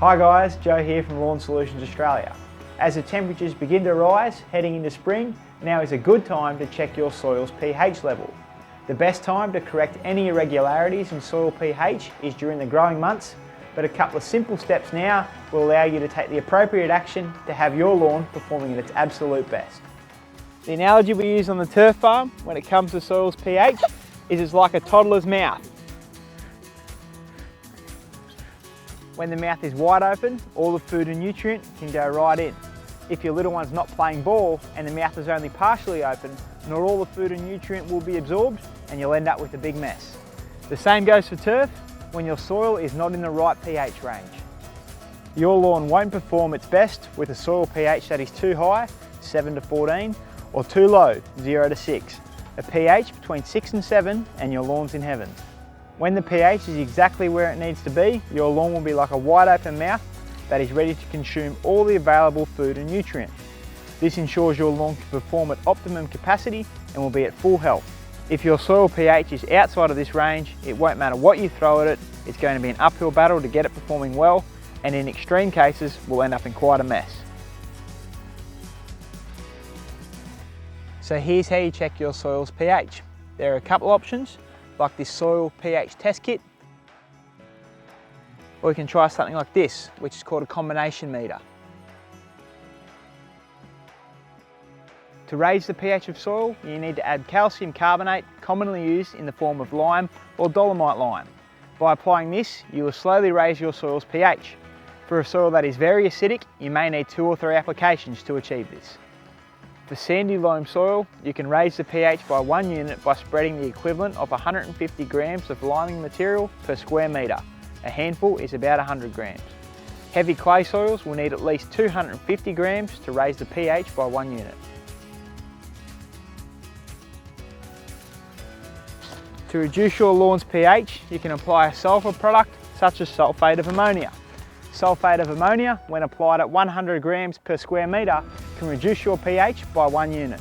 Hi guys, Joe here from Lawn Solutions Australia. As the temperatures begin to rise heading into spring, now is a good time to check your soil's pH level. The best time to correct any irregularities in soil pH is during the growing months, but a couple of simple steps now will allow you to take the appropriate action to have your lawn performing at its absolute best. The analogy we use on the turf farm when it comes to soil's pH is it's like a toddler's mouth. When the mouth is wide open, all the food and nutrient can go right in. If your little one's not playing ball and the mouth is only partially open, not all the food and nutrient will be absorbed and you'll end up with a big mess. The same goes for turf when your soil is not in the right pH range. Your lawn won't perform its best with a soil pH that is too high, 7 to 14, or too low, 0 to 6. A pH between 6 and 7 and your lawn's in heaven. When the pH is exactly where it needs to be, your lawn will be like a wide open mouth that is ready to consume all the available food and nutrients. This ensures your lawn can perform at optimum capacity and will be at full health. If your soil pH is outside of this range, it won't matter what you throw at it, it's going to be an uphill battle to get it performing well, and in extreme cases will end up in quite a mess. So here's how you check your soil's pH. There are a couple options, like this soil pH test kit, or you can try something like this, which is called a combination meter. To raise the pH of soil, you need to add calcium carbonate, commonly used in the form of lime or dolomite lime. By applying this, you will slowly raise your soil's pH. For a soil that is very acidic, you may need 2 or 3 applications to achieve this. For sandy loam soil, you can raise the pH by 1 unit by spreading the equivalent of 150 grams of liming material per square metre. A handful is about 100 grams. Heavy clay soils will need at least 250 grams to raise the pH by 1 unit. To reduce your lawn's pH, you can apply a sulphur product such as sulphate of ammonia. Sulphate of ammonia, when applied at 100 grams per square metre, can reduce your pH by 1 unit.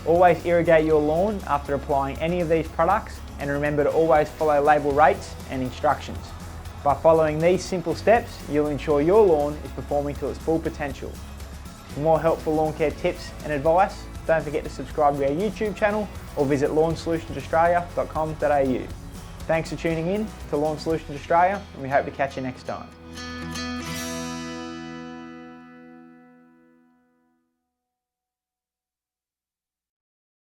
Always irrigate your lawn after applying any of these products, and remember to always follow label rates and instructions. By following these simple steps, you'll ensure your lawn is performing to its full potential. For more helpful lawn care tips and advice, don't forget to subscribe to our YouTube channel or visit lawnsolutionsaustralia.com.au. Thanks for tuning in to Lawn Solutions Australia, and we hope to catch you next time.